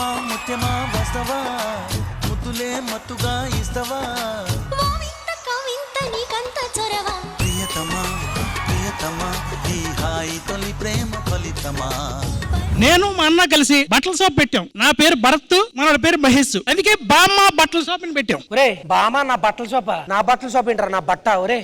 ముత్యమా ముత్యమా వస్తవా ముద్దులే మత్తుగా ఇస్తవా ప్రియతమా ప్రియతమా ఈ హాయి తొలి ప్రేమ ఫలితమా. నేను మా అన్న కలిసి బట్టల షాప్ పెట్టాం. నా పేరు భరత్, మన పేరు మహేష్. అందుకే బామ్మ బట్టల షాప్ అని పెట్టాం. ఒరే బామ్మ నా బట్టల షాపా? నా బట్టల షాప్ ఏంటారా? నా బట్ట. ఒరే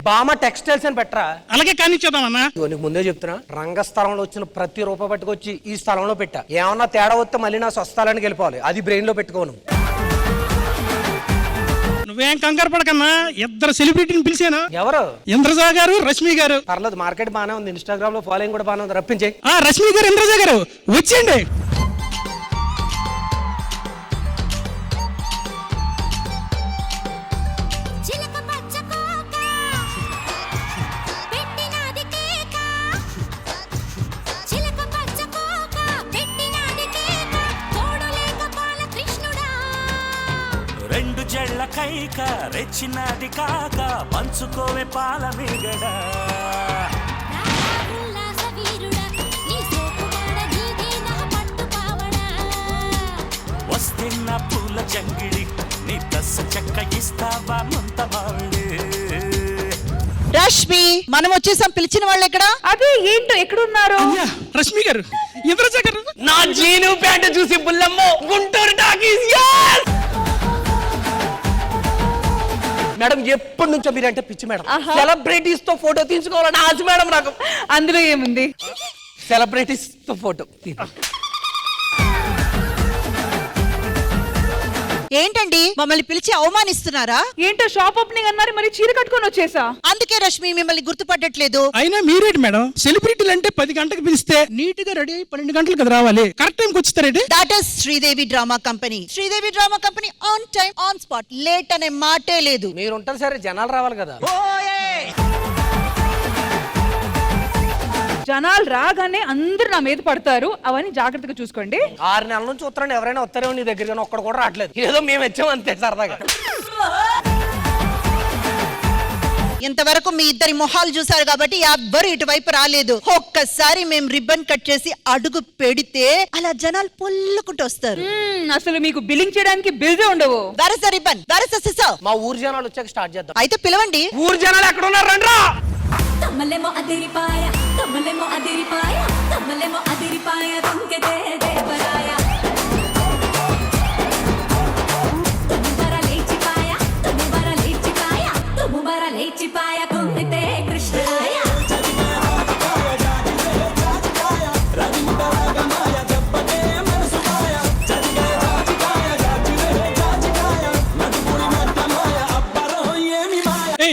బామ్మ టెక్స్టైల్స్ అని పెట్టరా? అలాగే కానిచ్చేద్దామన్నా. నీకు ముందే చెప్తున్నా, రంగస్థలంలో వచ్చిన ప్రతి రూపాయి పట్టుకొచ్చి ఈ స్థలంలో పెట్టా. ఏమన్నా తేడా వస్తే మళ్ళీ నా స్వస్థలానికి వెళ్ళిపోవాలి. అది బ్రెయిన్ లో పెట్టుకోను. నువ్వేం కంగారు పడకన్నా, ఇద్దరు సెలబ్రిటీని పిలిచాను. ఎవరు? ఇంద్రజా గారు, రష్మి గారు. పర్లేదు, మార్కెట్ బాగానే ఉంది, ఇన్స్టాగ్రామ్ లో ఫాలోయింగ్ కూడా బాగానే ఉంది. రప్పించే. రష్మి గారు, ఇంద్రజా గారు వచ్చేయండి. రెండు జళ్ళ కైక రెచ్చినది కాక పంచుకోవే పాల మీగడ. వస్తున్న పూల జంగిడి నీ దశ చెక్క ఇస్తావా ముంత మావిడి. రష్మి, మనం వచ్చేసాం. పిలిచిన వాళ్ళు ఎక్కడ? అదే ఏంటో ఎక్కడున్నారు? రష్మి గారు, ఇంద్రజా గారు. నా జీను ప్యాంట్ చూసి బుల్లమ్మ గుంటూరు టాకీస్. మేడం ఎప్పటి నుంచో మీరంటే పిచ్చి మేడం. సెలబ్రిటీస్ తో ఫోటో తీసుకోవాలని ఆశ మేడం నాకు. అందులో ఏముంది? సెలబ్రిటీస్ తో ఫోటో. ఏంటండి, మమ్మల్ని పిలిచి అవమానిస్తున్నారా? ఏంటో షాప్ ఓపెనింగ్ అన్నారు, మరి చీర కట్టుకొని వచ్చేసా. అందుకే రష్మి మిమ్మల్ని గుర్తుపట్టట్లేదు. అయినా మీరేంటి మేడం, సెలబ్రిటీలు అంటే 10 గంటలకు పిలిస్తే నీట్ గా రెడీ 12 గంటలకు కదా రావాలి. కరెక్ట్ టైంకి వచ్చేస్తారేంటి? That is Sridevi drama company. Sridevi drama company on time on spot. Late అనే మాటే లేదు. మీరు ఉంటారు సరే, జనాలు రావాలి కదా. జనాలు రాగానే అందరూ నా మీద పడతారు. అవన్నీ జాగ్రత్తగా చూసుకోండి. 6 నెలల నుంచి ఉత్తరాన్ని ఎవరైనా వస్తారేమో నీ దగ్గర, ఒక్కడు కూడా రావట్లేదు. ఏదో మేము వచ్చాం అంతే సరదాగా. ఇంతవరకు మీ ఇద్దరి మొహాలు చూసారు కాబట్టి ఎవ్వరు ఇటువైపు రాలేదు. ఒక్కసారి మేము రిబ్బన్ కట్ చేసి అడుగు పెడితే అలా జనాలు పొల్లుకుంటూ వస్తారు. అసలు మీకు బిల్లింగ్ చేయడానికి బిల్సే ఉండవు. Where is the ribbon? Where is the scissor? మా ఊరు జనాలు వచ్చాక స్టార్ట్ చేద్దాం. అయితే పిలవండి. ఊరు జనాలు ఎక్కడ ఉన్నారు? రండ్రా. తమ్మలేమో అదిరిపాయ, తమ్మలేమో అదిరిపాయ, తమ్మలేమో అదిరిపాయ, తుంకెతే దేవరాయ. తుమ్ముబర లేచిపాయ, తుమ్ముబర లేచిపాయ, తుమ్ముబర లేచిపాయ, కుందితే కృష్ణరాయ.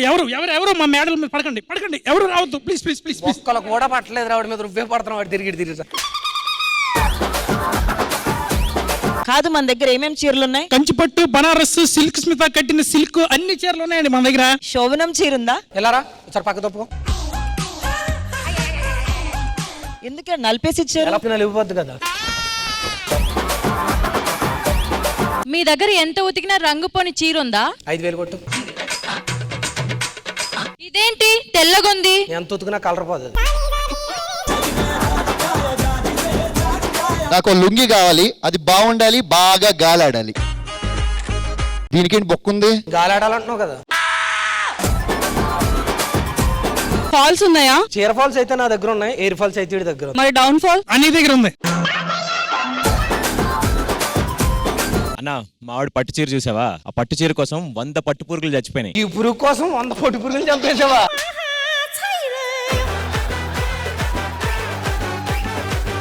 ఎవరు ఎవరు ఎవరు మా మేడల మీద పడకండి, పడకండి. ఎవరు రావద్దు ప్లీజ్ ప్లీజ్ ప్లీజ్ ప్లీజ్. ఒక్కలు కూడా పట్టలేదు. రావడం మీద రువ్వే పడుతున్నాం. వాడు తిరిగి కాదు, మన దగ్గర ఏమేమి చీరలు ఉన్నాయి? కంచిపట్టు, బనారస్, సిల్క్ స్మిత కట్టిన సిల్క్ అన్ని చీరలు ఉన్నాయండి మన దగ్గర. శోభనం చీర ఉందా? ఎలారా ఒకసారి పక్క తప్పుకో. ఎందుకంటే నలిపేసి ఇచ్చారు. నలిగిపోద్ది కదా. మీ దగ్గర ఎంత ఉతికినా రంగు పోని చీర ఉందా? 5000 కొట్టు. ఇదేంటి తెల్లగొంది? ఎంత ఉతికినా కలర్ పోదు. నాకు లుంగి కావాలి, అది బాగుండాలి, బాగా గాలాడాలి. దీనికేంటి బొక్కుంది? గాలాడాలంటున్నావు కదా. ఫాల్స్ ఉన్నాయా? చీర ఫాల్స్ అయితే నా దగ్గర ఉన్నాయి, ఎయిర్ ఫాల్స్ అయితే వీడి దగ్గర. మరి డౌన్ ఫాల్ అన్ని దగ్గర ఉంది. అన్నా, మావిడ పట్టు చీర చూసావా? ఆ పట్టు చీర కోసం 100 పట్టు పురుగులు చచ్చిపోయినాయి. ఈ పురుగు కోసం 100 పొట్టి పురుగులు చంపేసావా?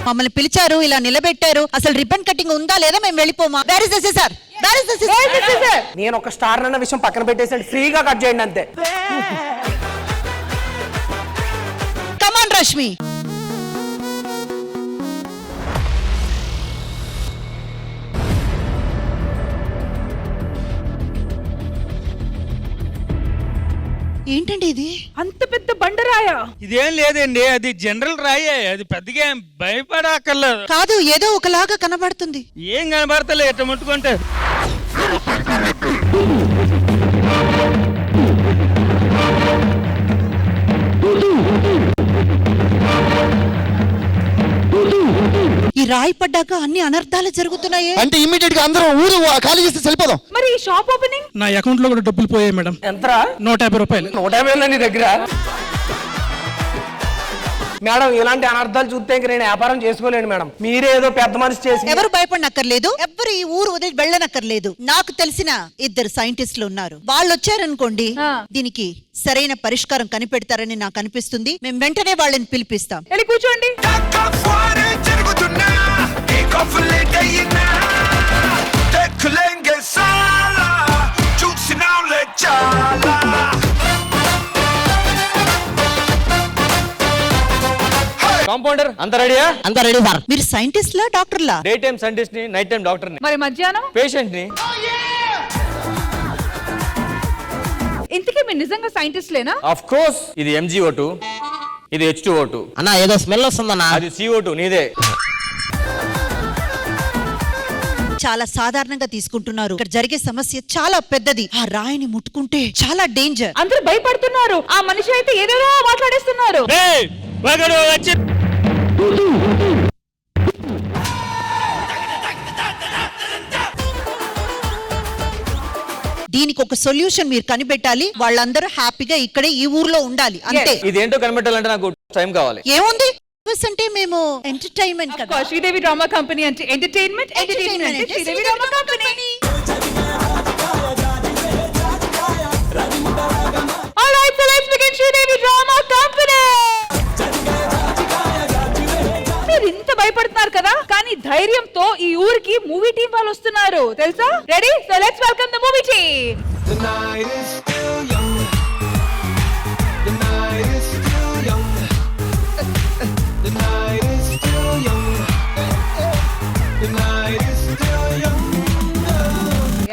మమ్మల్ని పిలిచారు, ఇలా నిలబెట్టారు. అసలు రిబ్బన్ కటింగ్ ఉందా లేదా? మేము వెళ్ళిపోమా? Where is the scissor? Where is the scissor? నేను ఒక స్టార్ అన్న విషయం పక్కన పెట్టేసి ఫ్రీగా కట్ చేయండి అంతే. Come on, Rashmi. ఏంటండి ఇది? అంత పెద్ద బండరాయ? ఇదేం లేదండి, అది జనరల్ రాయే. అది పెద్దగా భయపడక్కర్లేదు. కాదు, ఏదో ఒకలాగా కనబడుతుంది. ఏం కనబడతలే ఎట్ట ముట్టుకుంటే. రాయి పడ్డాక అన్ని అనర్థాలు జరుగుతున్నాయి. అంటే ఇమ్మీడియట్ గా అందరం ఊరు ఖాళీ చేస్తే వెళ్ళిపోదాం. మరి ఈ షాప్ ఓపెనింగ్? నా అకౌంట్ లో కూడా డబ్బులు పోయాయి మేడం. ఎంతరా? 150 రూపాయలు. 150 నీ దగ్గర? మేడం ఇలాంటి అనర్థాలు చూస్తే ఇంక నేను వ్యాపారం చేసుకోలేను మేడం. మీరే ఏదో పెద్ద మనిషి చేసి. ఎవరు భయపడనక్కర్లేదు, ఎవరు ఈ ఊరు వదిలి వెళ్ళనక్కర్లేదు. నాకు తెలిసిన 2 సైంటిస్టులు ఉన్నారు. వాళ్ళు వచ్చారనుకోండి, దీనికి సరైన పరిష్కారం కనిపెడతారని నాకు అనిపిస్తుంది. మేము వెంటనే వాళ్ళని పిలిపిస్తాం. వెళ్ళి కూర్చోండి. కాంపౌండర్ అంత రెడీయా? అంతా రెడీ సార్. మీరు సైంటిస్ట్లా డాక్టర్లా? డే టైం సైంటిస్ట్ ని, నైట్ టైం డాక్టర్ ని. మరి మధ్యాహ్నం పేషెంట్ ని. ఇంతకీ మీరు నిజంగా సైంటిస్ట్లేనా? Of course. ఇది MgO2, ఇది H2O2. అన్నా ఏదో స్మెల్ వస్తుందన్నా. అది CO2 నీదే. చాలా సాధారణంగా తీసుకుంటున్నారు. ఇక్కడ జరిగే సమస్య చాలా పెద్దది. ఆ రాయిని ముట్టుకుంటే చాలా డేంజర్. అందరూ భయపడుతున్నారు. ఆ మనిషి అయితే ఏదేదో మాట్లాడేస్తున్నారు. దీనికి ఒక సొల్యూషన్ మీరు కనిపెట్టాలి. వాళ్ళందరూ హ్యాపీగా ఇక్కడే ఈ ఊర్లో ఉండాలి అంతే. ఇదేంటో కనిపెట్టాలంటే నాకు టైం కావాలి. ఏముంది అంటే మేము ఎంటర్టైన్మెంట్ కదా. శ్రీదేవి డ్రామా కంపెనీ అంటే ఎంటర్టైన్మెంట్, ఎంటర్టైన్మెంట్ అంటే Sridevi drama company. Alright, so let's begin Sridevi drama company. మీరు ఇంత భయపడుతున్నారు కదా, కానీ ధైర్యంతో ఈ ఊరికి మూవీ టీం వాళ్ళు వస్తున్నారు తెలుసా? Ready? So let's welcome the movie team. The night is still young. The night is still young. The night is still young. The night is still young.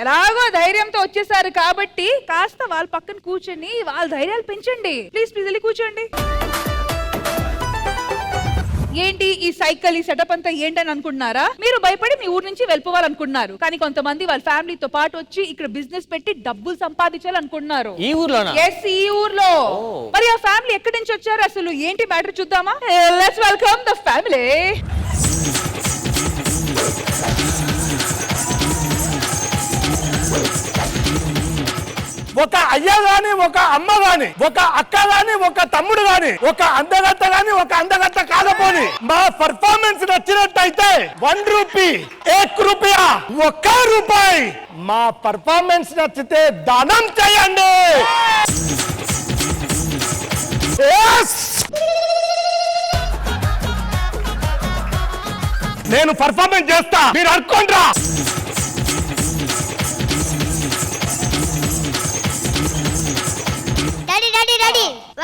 ఎలాగో ధైర్యంతో వచ్చేసారు కాబట్టి కాస్త వాళ్ళ పక్కన కూర్చొని వాళ్ళ ధైర్యాలు పెంచండి. ప్లీజ్ ప్లీజ్ వెళ్ళి కూర్చోండి. ఏంటి ఈ సైకిల్, ఈ సెటప్ అంతా ఏంటని అనుకుంటున్నారా? మీరు భయపడి మీ ఊరు నుంచి వెళ్ళిపోవాలనుకుంటున్నారు, కానీ కొంతమంది వాళ్ళ ఫ్యామిలీతో పాటు వచ్చి ఇక్కడ బిజినెస్ పెట్టి డబ్బులు సంపాదించాలనుకుంటున్నారు. ఈ ఊర్లోనా? yes, ఈ ఊర్లో. మరి ఆ ఫ్యామిలీ ఎక్కడి నుంచి వచ్చారు, అసలు ఏంటి మ్యాటర్ చూద్దామా? Let's welcome the family. ఒక అయ్య గాని, ఒక అమ్మ గాని, ఒక అక్క గాని, ఒక తమ్ముడు గాని, ఒక అందగత్త గాని, ఒక అందగత్త కాకపోని మా పర్ఫార్మెన్స్ నచ్చినట్టయితే 1 రూపీ, 1 రూపాయ, 1 రూపాయి మా పర్ఫార్మెన్స్ నచ్చితే దానం చేయండి. నేను పర్ఫార్మెన్స్ చేస్తా, మీరు అనుకోండ్రా.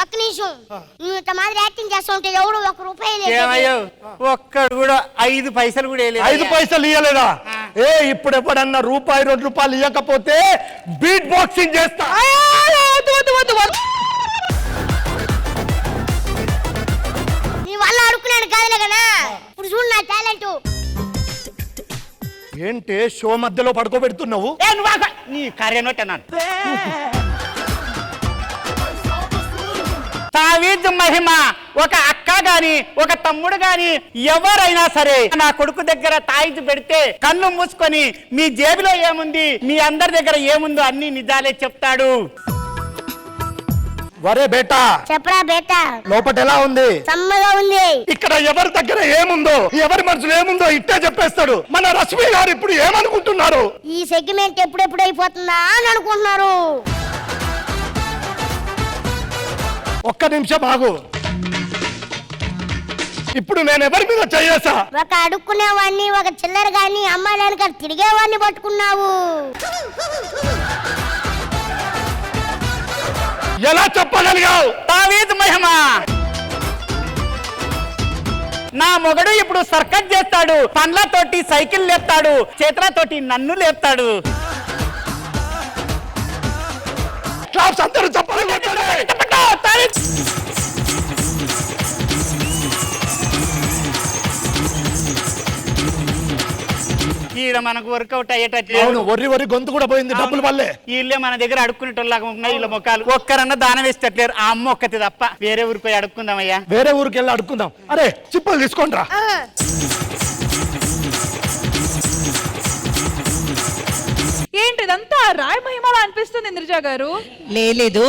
ఒక్క నిమిషం, నువ్వు ఇంత మాదిరి యాక్టింగ్ చేస్తూ ఉంటే ఎవడు 1 రూపాయి ఒక్కడు కూడా 5 పైసలు కూడా 5 పైసలు ఇయ్యలేదా? ఇప్పుడు ఎప్పుడన్నా రూపాయి 2 రూపాయలు ఇవ్వకపోతే బీట్ బాక్సింగ్ చేస్తా. నీ వల్ల అడుక్కున్నాను కాదులే కదా. ఇప్పుడు చూడు నా టాలెంట్. ఏంటి షో మధ్యలో పడుకోబెడుతున్నావు? నీ కార్యనోటన్నాను. తావీదు మహిమ. ఒక అక్క గాని, ఒక తమ్ముడు గాని, ఎవరైనా సరే నా కొడుకు దగ్గర తాయిదు పెడితే కళ్ళు మూసుకొని మీ జేబులో ఏముంది, మీ అందరి దగ్గర ఏముందో అన్ని నిజాలే చెప్తాడు. వరే బేటా, చెప్పరా బేటా, లోపట ఎలా ఉంది? సమ్మగా ఉంది. ఇక్కడ ఎవరి దగ్గర ఏముందో, ఎవరి మనసులో ఏముందో ఇట్టే చెప్పేస్తాడు. మన రశ్మి గారు ఇప్పుడు ఏమనుకుంటున్నారు? ఈ సెగ్మెంట్ ఎప్పుడెప్పుడు అయిపోతుందా అని అనుకుంటున్నారు. ఒక్క నిమిషం ఆగు. ఇప్పుడు నేను ఎవరి మీద చేయేసా? ఒక అడుక్కునేవాడిని, ఒక చిల్లర గాని, అమ్మాయిలకి తిరిగేవాడిని పట్టుకున్నావు. ఎలా చెప్పగలిగావు? తావీదు మహిమ. నా మొగడు ఇప్పుడు సర్కస్ చేస్తాడు, పండ్లతోటి సైకిల్ లేపుతాడు, చేతులతోటి నన్ను లేపుతాడు. క్లాప్స్ అందరూ చెప్పాలి. ఈడ మనకు వర్కౌట్ అయ్యేటట్టు. ఒర్రి గొంతు కూడా పోయింది డబ్బుల వల్లే. వీళ్ళే మన దగ్గర అడుక్కునేటోళ్ళగా ఉన్నాయి వీళ్ళ మొక్కలు. ఒక్కరన్నా దానం వేసేటట్లేరు. ఆ అమ్మ ఒక్కటి తప్ప. వేరే ఊరికి పోయి అడుక్కుందామయ్యా. వేరే ఊరికి వెళ్ళి అడుక్కుందాం. అరే చిప్పులు తీసుకోండి రా. ఇదంతా రాయ మహిమలా అనిపిస్తుంది ఇంద్రజ గారు. లేదు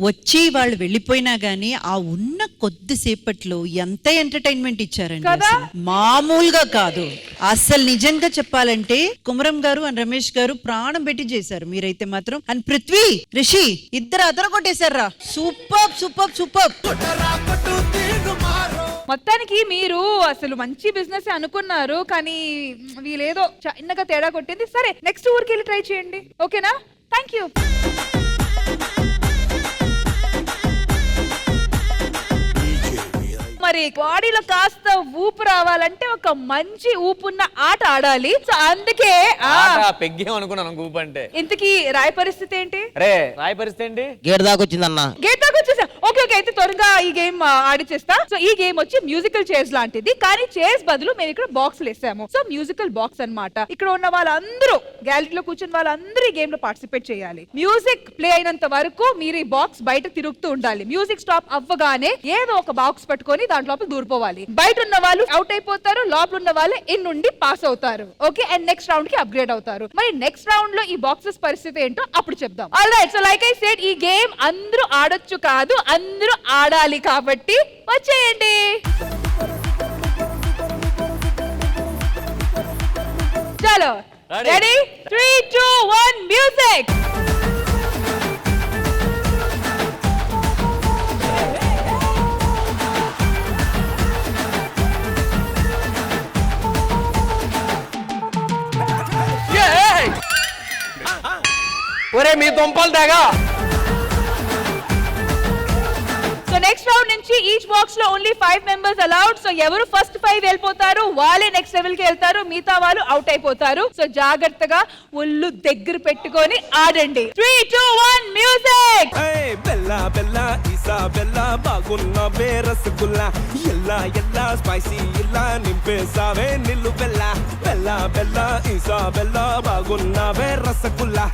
వచ్చి వాళ్ళు వెళ్ళిపోయినా గానీ ఆ ఉన్న కొద్దిసేపట్లో ఎంత ఎంటర్టైన్మెంట్ ఇచ్చారండి కదా? అసలు. మామూలుగా కాదు అసలు. నిజంగా చెప్పాలంటే కుమరం గారు అండ్ రమేష్ గారు ప్రాణం పెట్టి చేశారు. మీరైతే మాత్రం అండ్ పృథ్వీ రిషి ఇద్దరు అదరగొట్టేశారా. Super super super. మొత్తానికి మీరు అసలు మంచి బిజినెస్ అనుకున్నారు, కానీ వీళ్ళేదో చిన్నగా తేడా కొట్టింది. సరే నెక్స్ట్ ఊరికి వెళ్ళి ట్రై చేయండి, ఓకేనా? Thank you. మరి బాడీలో కాస్త ఊపు రావాలంటే ఒక మంచి ఊపున్న ఆట ఆడాలి. సో అందుకే పెగ్గే అనుకున్నాను ఊపు అంటే. ఇంతకీ రాయ పరిస్థితి ఏంటి? రాయ పరిస్థితి ఏంటి? గేట్ దాకా వచ్చిందన్న. గేట్ దాకా వచ్చేసా. ఓకే ఓకే, అయితే త్వరగా ఈ గేమ్ ఆడిచేస్తా. సో ఈ గేమ్ వచ్చి మ్యూజికల్ చైర్స్ లాంటిది, కానీ చైర్స్ బదులు మేము ఇక్కడ బాక్స్లు వేసాము. సో మ్యూజికల్ బాక్స్ అన్నమాట. ఇక్కడ ఉన్న వాళ్ళందరూ గ్యాలరీలో కూర్చున్న వాళ్ళందరూ ఈ గేమ్ లో పార్టిసిపేట్ చేయాలి. మ్యూజిక్ ప్లే అయినంత వరకు మీరు ఈ బాక్స్ బయట తిరుగుతూ ఉండాలి. మ్యూజిక్ స్టాప్ అవ్వగానే ఏదో ఒక బాక్స్ పట్టుకొని దాంట్లో దూరిపోవాలి. బయట ఉన్న వాళ్ళు అవుట్ అయిపోతారు, లోపల ఉన్న వాళ్ళు ఇన్ నుండి పాస్ అవుతారు. ఓకే, అండ్ నెక్స్ట్ రౌండ్ కి అప్గ్రేడ్ అవుతారు. మరి నెక్స్ట్ రౌండ్ లో ఈ బాక్సెస్ పరిస్థితి ఏంటో అప్పుడు చెప్దాం. Alright, so like I said ఈ గేమ్ అందరూ ఆడొచ్చు కాదు, అందరూ ఆడాలి. కాబట్టి వచ్చేయండి. చలో రెడీ, 3, 2, 1 మ్యూజిక్. ఒరే మీ దుంపలు దాగా. సో నెక్స్ట్ రౌండ్ నుంచి ఈచ్ బాక్స్ లో ఓన్లీ 5 మెంబర్స్ అలౌడ్. సో ఎవరు ఫస్ట్ 5 వెళ్ళిపోతారు వాళ్ళే నెక్స్ట్ లెవెల్ కి వెళ్తారు, మిగతా వాళ్ళు అవుట్ అయిపోతారు. సో జాగ్రత్తగా ఒళ్ళు దగ్గర పెట్టుకొని ఆడండి. 3, 2, 1 మ్యూజిక్. బెల్లా బెల్లా ఈసా బెల్లా బాగున్న రసగుల్లా ఎల్లా ఎల్లా స్పైసీ ఇలా నింపేసావే నిల్లు బెల్లా. బెల్లా బెల్లా ఈసా బెల్లా బాగున్న రసగుల్లా.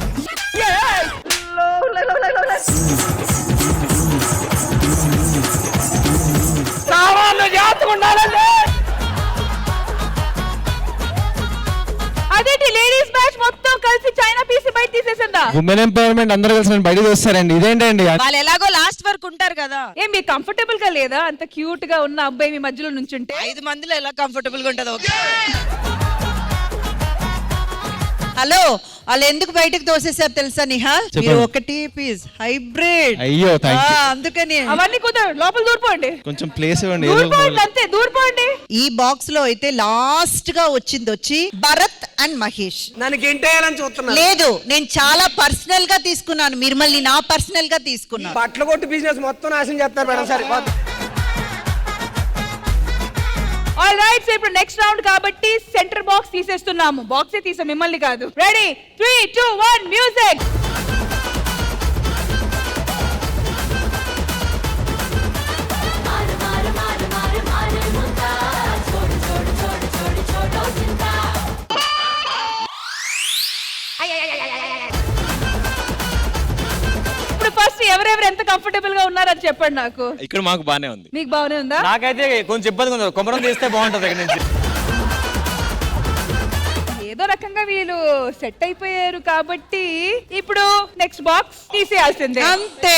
అదేంటి లేడీస్ మ్యాచ్ మొత్తం కలిసి చైనా పీస్ బయట తీసేసిందా? ఉమెన్ ఎంపవర్మెంట్ అందరూ కలిసి బయటకు వస్తారండి. ఇదేంటండి? వాళ్ళు ఎలాగో లాస్ట్ వరకు ఉంటారు కదా. ఏం మీరు కంఫర్టబుల్ గా లేదా? అంత క్యూట్ గా ఉన్న అబ్బాయి మీ మధ్యలో నుంచుంటే 5 మందిలో ఎలా కంఫర్టబుల్ గా ఉంటదో. హలో, వాళ్ళు ఎందుకు బయటకు తోసేసారు తెలుసా నిహాల్? మీరు ఒకటి పీస్ హైబ్రిడ్. అయ్యో థాంక్యూ. అందుకని అవన్నీ కుదరదు, లోపల దూరిపోండి. కొంచెం ప్లేస్ ఇవ్వండి. దూరిపోండి అంతే, దూరిపోండి. ఈ బాక్స్ లో అయితే లాస్ట్ గా వచ్చి భరత్ అండ్ మహేష్. నన్ను గెంటేయాలని చూస్తున్నా. లేదు, నేను చాలా పర్సనల్ గా తీసుకున్నాను, మిమ్మల్ని నా పర్సనల్ గా తీసుకున్నాను. బట్టలు కొట్టి బిజినెస్ మొత్తం నాశనం చేస్తారు మేడం. సరే ఆల్ రైట్, సో ఇప్పుడు నెక్స్ట్ రౌండ్ కాబట్టి సెంటర్ బాక్స్ తీసేస్తున్నాము. బాక్సే తీసాం, మిమ్మల్ని కాదు. Ready, 3, 2, 1 music. మారు మారు మారు మారు మారు ముతా చోడు చోడు చోడు చోడు చోడు చింతా. ఇప్పుడు ఫస్ట్ ఎవరెవరు ఎంత కంఫర్టబుల్ గా ఉన్నారని చెప్పండి నాకు. ఇక్కడ మాకు బానే ఉంది. మీకు బాగానే ఉందా? నాకైతే కొంచెం ఇబ్బందిగా ఉంది. కొమరం తీస్తే బాగుంటది ఇక్కడ నుంచి. ఏదో రకంగా వీళ్ళు సెట్ అయిపోయారు కాబట్టి ఇప్పుడు నెక్స్ట్ బాక్స్ తీసేయాల్సిందే. అంతే.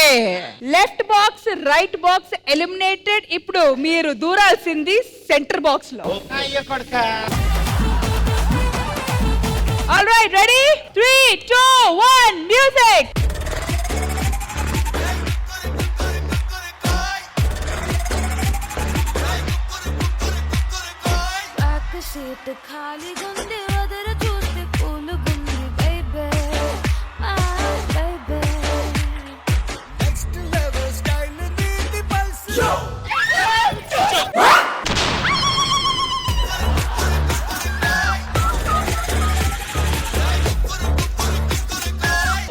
Left box, right box eliminated. ఇప్పుడు మీరు దూరాల్సింది సెంటర్ బాక్స్ లో. All right, ready, 3, 2, 1 music. Seat ఖాళీ గుంది వదర చూస్తే పూలు గుంది బేబే బేబే. నెక్స్ట్ లెవెల్ స్టైల్ నీది పల్స్.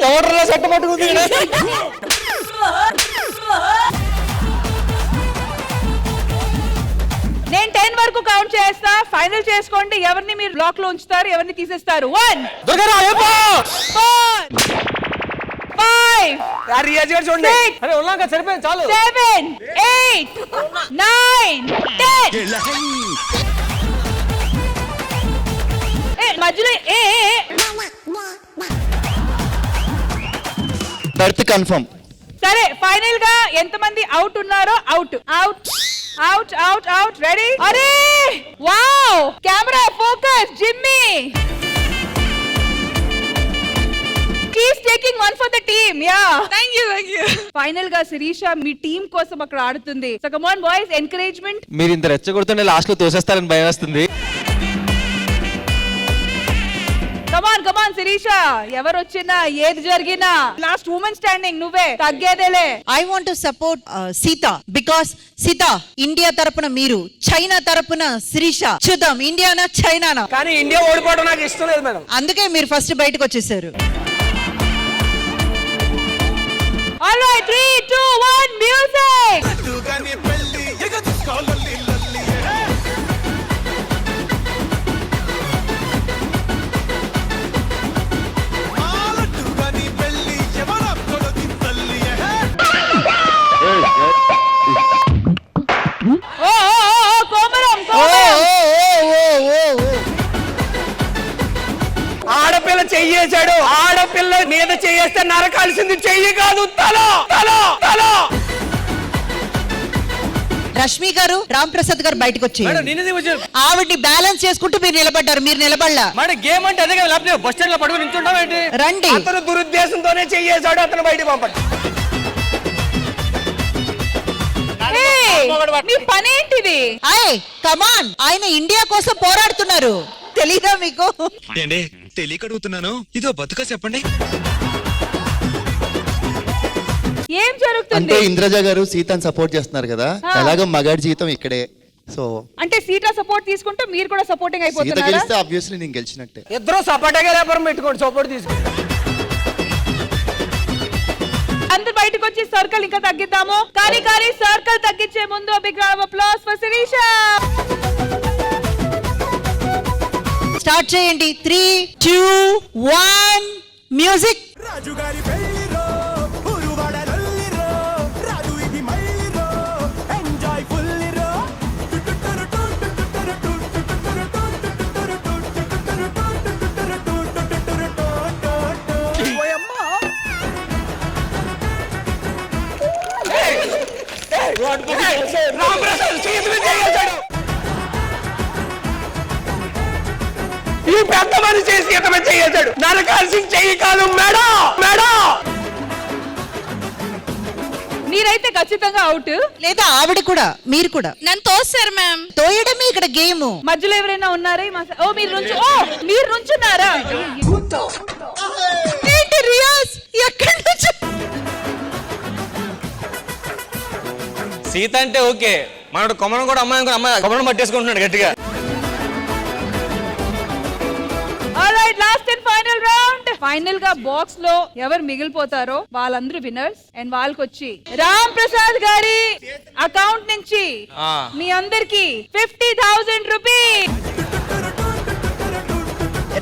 ఎవడరా సెట్ పట్టుకుంది? నేను 10 వరకు కౌంట్ చేస్తా, ఫైనల్ చేసుకోండి ఎవరిని మీరు బ్లాక్ లో ఉంచుతారు, ఎవరిని తీసేస్తారు. 1, 2, 4, 5, చూడండి. 6, అరే ఉన్నాక సరిపోయింది చాలు. 7, 8, 9, 10. మధ్యలో బెర్త్ కన్ఫర్మ్. సరే ఫైనల్ గా ఎంతమంది అవుట్ ఉన్నారో out out out out out ready. అరే wow camera focus jimmy. He's taking one for the team. Yeah. Thank you. Final గా శిరీష మీ టీం కోసం అక్కడ ఆడుతుంది. So come on boys, encouragement. మీరు ఇంత రెచ్చగొడుతుంటే లాస్ట్ లో తోసేస్తారని భయం వస్తుంది. Come on Sirisha. ఎవరు వచ్చినా ఏది జరిగినా లాస్ట్ ఉమెన్ స్టాండింగ్ నువ్వే, తగ్గేదేలే. I want to support Sita because Sita India తరపున మీరు, చైనా తరపున శిరీష. చూద్దాం ఇండియానా చైనానా. కానీ ఇండియా ఓడిపోవడం నాకు ఇష్టం లేదు మేడం. అందుకే మీరు ఫస్ట్ బయటకు వచ్చేసారు. All right, 3, 2, 1 music. కోమరం. ఆడపిల్ల చెయ్యేశాడు. ఆడపిల్ల మీద చెయ్యేస్తే నరకాల్సింది చెయ్యి కాదు, తల తల తల. రష్మి గారు, రామ్ ప్రసాద్ గారు బయటకు వచ్చి ఆవిడ్ని బ్యాలెన్స్ చేసుకుంటూ మీరు నిలబడ్డారు. మీరు నిలబడలా. గేమ్ అంటే అదే కదా, బస్ స్టాండ్ లో పడుకుని నించుంటామేంటి? రండి. అతను దురుద్దేశంతోనే చెయ్యేశాడు, అతను బయటకు పంపండి. మీ పనేంటిది? కమాన్, ఆయన ఇండియా కోసం పోరాడుతున్నారు. తెలీదా మీకు? తెలియక అడుగుతున్నాను, ఇదో బతుక చెప్పండి. ఏం జరుగుతుంది? అంటే ఇంద్రజ గారు సీతని సపోర్ట్ చేస్తున్నారు కదా, ఎలాగో మగాడి జీవితం ఇక్కడే. సో అంటే సీటా సపోర్ట్ తీసుకుంటే మీరు కూడా సపోర్టింగ్ సీత అయిపోతున్నారా? గెలిస్తే ఆబ్వియస్లీ నేను గెలిచినట్టే. ఇద్దరు సపోర్ట్గా వ్యాపారం పెట్టుకోండి, సపోర్ట్ తీసుకోండి. అందరు బయటకు వచ్చి సర్కిల్ ఇంకా తగ్గిద్దాము. కానీ సర్కిల్ తగ్గించే ముందు big round of applause for Shirisha. Start చేయండి. 3, 2, 1 మ్యూజిక్. రాజుగారి పెళ్లిరో ఊరువాడలల్లిరో రాజు ఇది మళ్ళిరో ఎంజాయ్ ఫుల్లిరో ఈ పెద్ద మనిషి చేసి ఎంతమంది చేశాడు, నరకాల్సింది చెయ్యి కాదు మేడం. మేడం మీరైతే ఖచ్చితంగా అవుట్. లేదా ఆవిడ కూడా, మీరు కూడా. నన్ను తోస్తారు మ్యామ్. తోయడమే ఇక్కడ గేమ్. మధ్యలో ఎవరైనా ఉన్నారా? మీరు నుంచున్నారా? ఏంటి రియాజ్, ఎక్కడి నుంచి? సీత అంటే ఓకే, మనోడు కొమరం కూడా అమ్మాయి కొమరం పట్టేసుకుంటున్నాడు గట్టిగా. Alright, last and final round. Final గా బాక్స్ లో ఎవరు మిగిలిపోతారో వాళ్ళందరూ విన్నర్స్. అండ్ వాళ్ళకి వచ్చి రామ్ ప్రసాద్ గారి అకౌంట్ నుంచి మీ అందరికి 50,000 రూపీస్.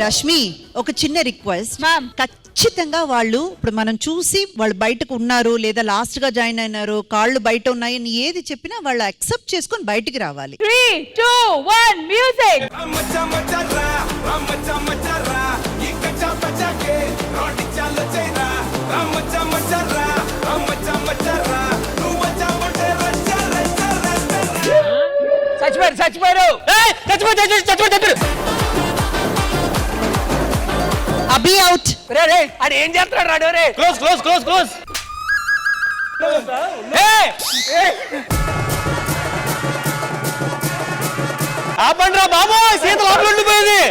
రష్మి, ఒక చిన్న రిక్వెస్ట్ మ్యామ్. ఖచ్చితంగా వాళ్ళు ఇప్పుడు మనం చూసి వాళ్ళు బయటకు ఉన్నారు లేదా లాస్ట్ గా జాయిన్ అయినారు, కాళ్ళు బయట ఉన్నాయని ఏది చెప్పినా వాళ్ళు అక్సెప్ట్ చేసుకొని బయటికి రావాలి. 3, 2, 1 మ్యూజిక్. చచ్చిపోయారు. అభి అవుట్. రే అది ఏం చేస్తున్నాడు రాడు? రే క్లోజ్. ఆపండ్రా బాబు, సీత లోపల ఉండిపోయింది.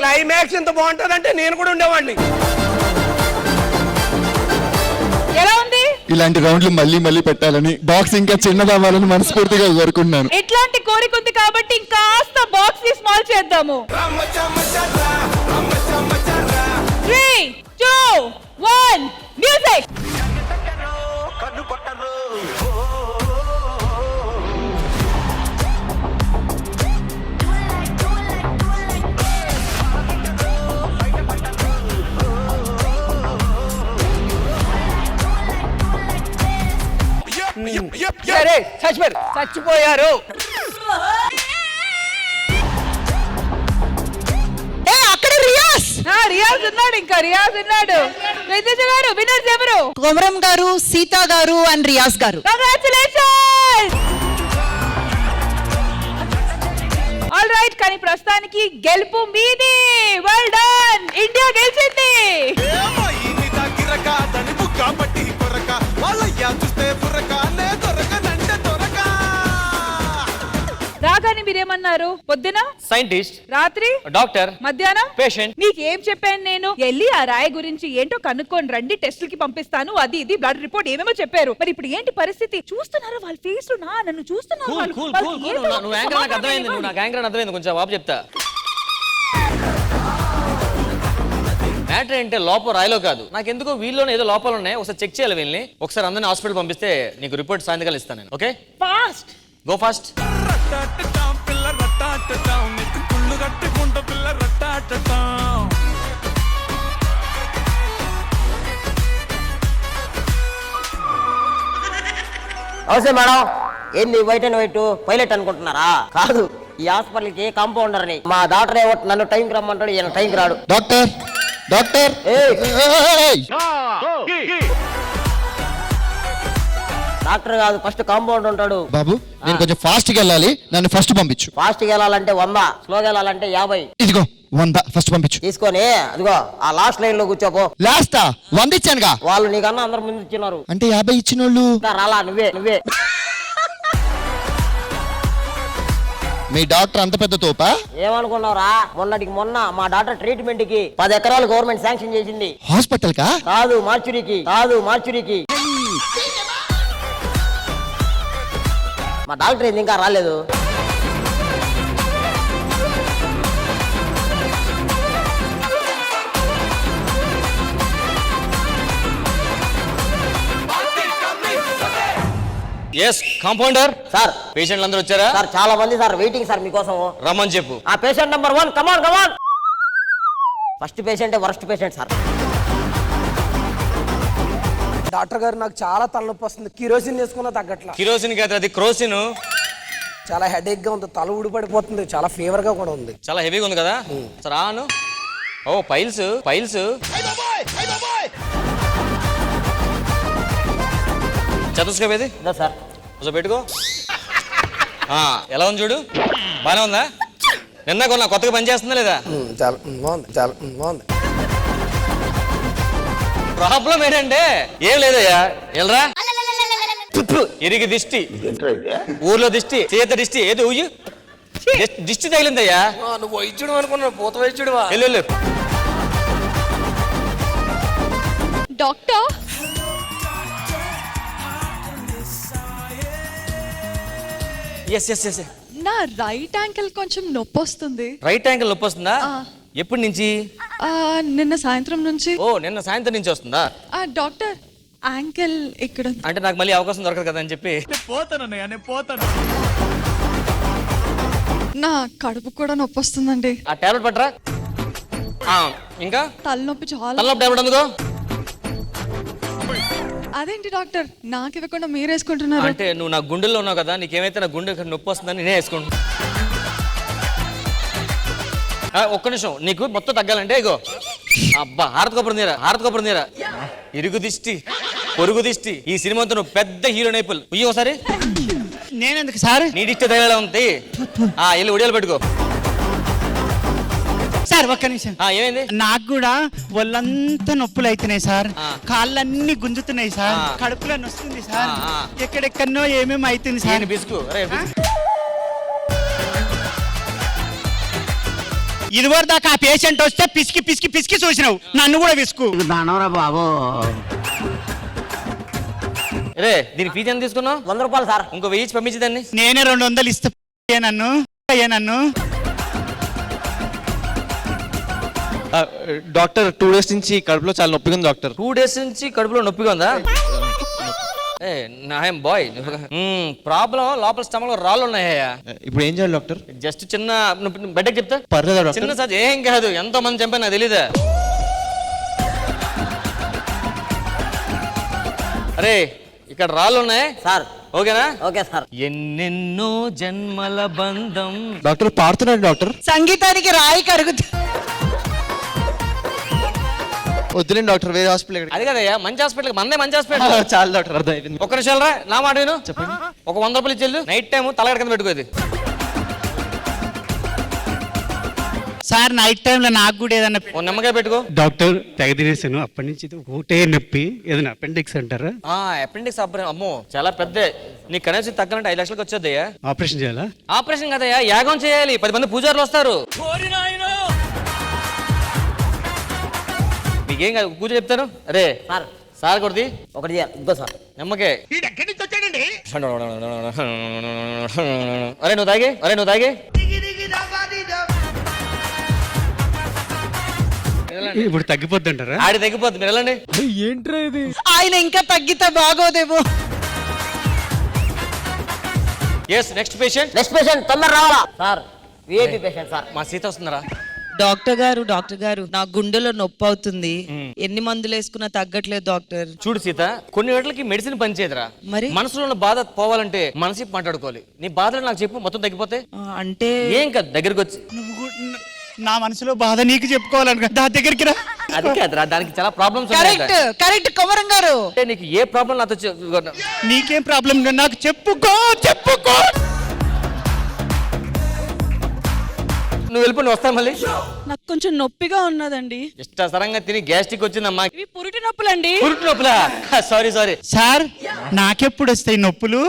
క్లైమాక్స్ ఇంత బాగుంటదంటే నేను కూడా ఉండేవాడిని. ఎలా ఉంది? ఇలాంటి రౌండ్లు మళ్ళీ మళ్ళీ పెట్టాలని, బాక్స్ ఇంకా చిన్నదవ్వాలని మనస్ఫూర్తిగా కోరుకుంటున్నాను. ఇట్లాంటి కోరిక ఉంది కాబట్టి ఇంకాస్త బాక్స్ ని స్మాల్ చేద్దాము. 3, 2, 1 మ్యూజిక్. చచ్చిపోయారు. అక్కడ రియాజ్ రియాజ్ ఉన్నాడు, ఇంకా రియాజ్ ఉన్నాడు. వెంకటేశ గారు విన్నర్స్ ఎవరు? కొమరం గారు, సీతా గారు అండ్ రియాజ్ గారు. కంగ్రాచులేషన్స్. ఆల్ రైట్, కానీ ప్రస్తుతానికి గెలుపు మీది. వెల్ డన్, ఇండియా గెలిచింది. రాగానే మీరేమన్నారు? పొద్దున సైంటిస్ట్, రాత్రి డాక్టర్, మధ్యాహ్నం పేషెంట్. నీకేం చెప్పాను నేను? వెళ్ళి ఆ రాయి గురించి ఏంటో కనుక్కొని రండి, టెస్టులకి పంపిస్తాను, అది ఇది బ్లడ్ రిపోర్ట్ ఏమేమో చెప్పారు. మరి ఇప్పుడు ఏంటి పరిస్థితి? చూస్తున్నారా వాళ్ళ ఫేస్ లో? నన్ను చూస్తున్నారు వాళ్ళు. వాళ్ళకి ఏంటో నువ్వు యాంకర్ నాకు అర్థమైంది, నువ్వు నాకు యాంకర్ అర్థమైంది. కొంచెం బాబు చెప్తా. మ్యాటర్ ఏంటంటే లోపల రాయిలో కాదు, నాకు ఎందుకో వీళ్ళలోనే ఏదో లోపాలు ఉన్నాయి. ఒకసారి చెక్ చేయాలి వీళ్ళని. ఒకసారి అందరిని హాస్పిటల్ పంపిస్తే నీకు రిపోర్ట్ సాయంత్రం ఇస్తాను నేను. Okay, fast go fast. అవసరం మేడం, ఏంది వైట్ అండ్ వైట్ పైలట్ అనుకుంటున్నారా? కాదు, ఈ హాస్పిటల్కి కాంపౌండర్ అని. మా డాక్టర్ ఏమో నన్ను టైంకి రమ్మంటాడు, ఈయన టైంకి రాడు. డాక్టర్ డాక్టర్ డాక్టర్ కాదు, ఫస్ట్ కాంపౌండ్ ఉంటాడు. బాబు నేను కొంచెం ఫాస్ట్ గా వెళ్ళాలి, నన్ను ఫస్ట్ పంపించు. ఫాస్ట్ గా వెళ్ళాలంటే 100, స్లోగా వెళ్ళాలంటే 50. ఇదిగో 100 ఫస్ట్ పంపించు. తీసుకొని అదిగో ఆ లాస్ట్ లైన్ లో కూర్చోపో. లాస్టా 100 ఇచ్చానుగా. వాళ్ళు నీకన్నా అందరు ముందు ఇచ్చినారు. అంటే 50 ఇచ్చిన వాళ్ళు రాలా, నువ్వే నువ్వే. మీ డాక్టర్ అంత పెద్ద తోపా? ఏమనుకున్నావురా? మొన్నటికి మొన్న మా డాక్టర్ ట్రీట్మెంట్ కి 10 ఎకరాలు గవర్నమెంట్ శాంక్షన్ చేసింది. హాస్పిటల్ కా? కాదు, మార్చురీకి. మా డాక్టర్ ఏంది ఇంకా రాలేదు? ఎస్ కాంపౌండర్ సార్, పేషెంట్లు అందరూ వచ్చారా? సార్ చాలా మంది సార్ వెయిటింగ్ సార్ మీకోసం. రమ్మని చెప్పు. ఆ patient number 1, come on. First patient worst patient sir. Doctor గారు నాకు చాలా తలనొప్పి వస్తుంది, కిరోసిన్ వేసుకున్నా తగ్గట్లా. కిరోసిన్ కాదు, అది క్రోసిన్. చాలా హెడేక్ గా ఉంది, తల ఊడిపడిపోతుంది, చాలా ఫీవర్ గా కూడా ఉంది. చాలా హెవీగా ఉంది కదా. సరే ఆను. ఓ పైల్స్. చతుస్కోప్ ఏది? సార్ కొంచెం పెట్టుకో. ఎలా ఉంది చూడు, బానే ఉందా? నిన్న కొన్నా, కొత్తగా పని చేస్తుందా లేదా? చాలా బాగుంది. ప్రాబ్లం ఏంటంటే ఏం లేదయ్యా, వెళ్ళరా. ఇరిగి దిష్టి, ఊర్లో దిష్టి, చేత దిష్టి, ఏదో ఊయు దిష్టి తగిలిందయ్యా. నువ్వు వైద్యుడు అనుకున్నావు, పూత వైద్యుడు. వెళ్ళు. డాక్టర్ ఎస్ నా రైట్ యాంకిల్ కొంచెం నొప్పి వస్తుంది. రైట్ యాంకిల్ నొప్పి వస్తుందా? ఎప్పటి నుంచి? నిన్న సాయంత్రం నుంచి. ఓ, నిన్న సాయంత్రం నుంచి వస్తుందా? డాక్టర్ యాంకిల్ ఇక్కడ. అంటే నాకు మళ్ళీ అవకాశం దొరకదు కదా అని చెప్పి పోతాను. నా కడుపు కూడా నొప్పి వస్తుందండి. ఆ టాబ్లెట్ పట్టరా. ఇంకా తలనొప్పి చాలా. తలనొప్పి టాబ్లెట్ అందుకో. అదేంటి డాక్టర్, నాకు ఇవ్వకుండా మీరు వేసుకుంటున్నారు? అంటే నువ్వు నా గుండెల్లో ఉన్నావు కదా, నీకేమైతే నా గుండె నొప్పి వస్తుందని నేనే వేసుకుంటున్నా. ఒక్క నిమిషం, నీకు మొత్తం తగ్గాలంటే ఇగో అబ్బా హారత నీరా ఇరుగు దిష్టి, పొరుగు దిష్టి, ఈ సినిమాతో నువ్వు పెద్ద హీరో నైపుల్. ఉయ్యి ఒకసారి. నేనెందుకు సార్? నీ దిష్టి తగలడం ఉంది. వెళ్ళి ఉడియాలు పెట్టుకో. సార్ ఒక్క నిమిషం. ఏమైంది? నాకు కూడా ఒళ్ళంతా నొప్పులు అవుతున్నాయి సార్, కాళ్ళన్నీ గుంజుతున్నాయి సార్, కడుపులో నొస్తుంది సార్, ఎక్కడెక్కడనో ఏమేమి అవుతుంది సార్. బిస్కు ఇదివరకు దాకా ఆ పేషెంట్ వస్తే పిసికి చూసినావు, నన్ను కూడా విసుకు. బాబు రే, దీని ఫీజు ఎంత తీసుకున్నావు? 100 రూపాయలు సార్. ఇంకో 1000 పంపించదాన్ని. నేనే 200 ఇస్తా. నన్ను డాక్టర్ 2 days నుంచి కడుపులో చాలా నొప్పిగా ఉంది డాక్టర్. 2 days నుంచి కడుపులో నొప్పిగా ఉందా? బాయ్ ప్రాబ్లం లోపల స్టమక్ లో రాళ్ళు ఉన్నాయా? ఇప్పుడు ఏం చేయాలి డాక్టర్? జస్ట్ చిన్న బెడ్కి చెప్తా. పర్లేదా? చిన్న సార్ ఏం కాదు, ఎంతో మంది చంపా నాకు తెలీదా? అరే ఇక్కడ రాళ్ళు ఉన్నాయి సార్. ఓకేనా? Okay sir. ఎన్నెన్నో జన్మల బంధం. డాక్టర్ పాడుతున్నాడు డాక్టర్. సంగీతానికి రాయి కరుగుతుంది. వద్దులేండి డాక్టర్, వేరే హాస్పిటల్. అది కదయ్యా, మంచి హాస్పిటల్, మందే మంచి హాస్పిటల్. చాలా డాక్టర్, అర్థమైంది. ఒక్క నిమిషాలు రా, నా మాట విను. చెప్పండి. ఒక 100 రూపాయలు ఇచ్చేళ్ళు, నైట్ టైం తలగడ కింద పెట్టుకోది. సార్ నైట్ టైంలో నాకు కూడా ఏదన్నా ఓ నిమ్మకాయ పెట్టుకో. డాక్టర్ తెగ తినేసాను, అప్పటి నుంచి ఒకటే నొప్పి. ఏదైనా అపెండిక్స్ అంటారా? Appendix operation. అమ్మో చాలా పెద్ద. నీకు కనీసం తగ్గనంటే 5 లక్షలకు వచ్చేద్దయ్యా. ఆపరేషన్ చేయాలా? ఆపరేషన్ కదయ్యా, యాగం చేయాలి. 10 మంది పూజారులు వస్తారు. మీకేం కాదు, పూజ చెప్తాను. అరే సార్ సార్ కొడుది ఒకటి ఇద్దో సార్. నిమ్మకే. అరే నువ్వు తాగే. ఇప్పుడు తగ్గిపోద్ది అంటారా? ఆడి తగ్గిపోద్ది, మీరు వెళ్ళండి. ఏంట్రా ఇది? ఆయన ఇంకా తగ్గితే బాగోదేమో. నెక్స్ట్ పేషెంట్ తొందర రావాలా సార్? VIP patient sir. మా సీత వస్తున్నారా? డాక్టర్ గారు నా గుండెలో నొప్పి అవుతుంది. ఎన్ని మందులు వేసుకున్నా తగ్గట్లేదు డాక్టర్. చూడు సీత, కొన్ని గంటలకి మెడిసిన్ పనిచేయదురా. మరి మనసులో ఉన్న బాధ పోవాలంటే మనసి మాట్లాడుకోవాలి. నీ బాధలు నాకు చెప్పు, మొత్తం తగ్గిపోతే. అంటే ఏం కాదు, దగ్గరికి వచ్చి నా మనసులో బాధ నీకు చెప్పుకోవాలనుకో, దా దగ్గరికి రా. అది కాదురా, దానికి చాలా ప్రాబ్లమ్స్ కరెక్ట్ కుమరం గారు. అంటే నీకు ఏ ప్రాబ్లం నాతో నీకేం ప్రాబ్లం నాకు చెప్పుకో. నువ్వు వెళ్ళిపో, నువ్వు వస్తావు మళ్ళీ. నాకు కొంచెం నొప్పిగా ఉన్నదండి. ఇష్టసరంగా తిని గ్యాస్ట్రిక్ వచ్చిందమ్మా. ఇవి పురిటి నొప్పులండి. పురుటి నొప్పులా? సారీ సార్ నాకెప్పుడు వస్తాయి నొప్పులు?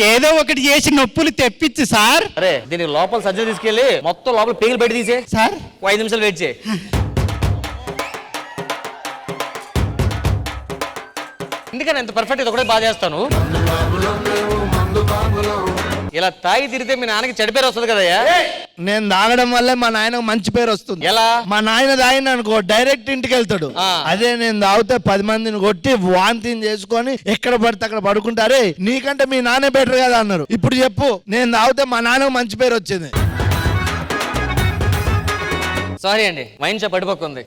ఏదో ఒకటి చేసి నొప్పులు తెప్పించు సార్. అరే దీనికి లోపల సర్జరీ తీసుకెళ్ళి మొత్తం లోపల పేగులు బయట తీసే సార్. 5 నిమిషాలు వెయిట్ చేయి. ఎందుకని ఎంత పర్ఫెక్ట్ ఇది ఒకటే బాగా చేస్తాను. ఇలా తాగి తిరిగితే మీ నాన్నకి చెడు పేరు వస్తుంది కదయ్యా. నేను తాగడం వల్ల మా నాయనకు మంచి పేరు వస్తుంది. ఎలా? మా నాయన తాగిన అనుకో డైరెక్ట్ ఇంటికి వెళ్తాడు. అదే నేను తాగితే 10 మందిని కొట్టి వాంతిని చేసుకొని ఎక్కడ పడితే అక్కడ పడుకుంటారే, నీకంటే మీ నాన్నే బెటర్ కదా అన్నారు. ఇప్పుడు చెప్పు, నేను తాగితే మా నాన్నకు మంచి పేరు వచ్చింది. సారీ అండి, వైన్ షాప్ పడిపోతుంది.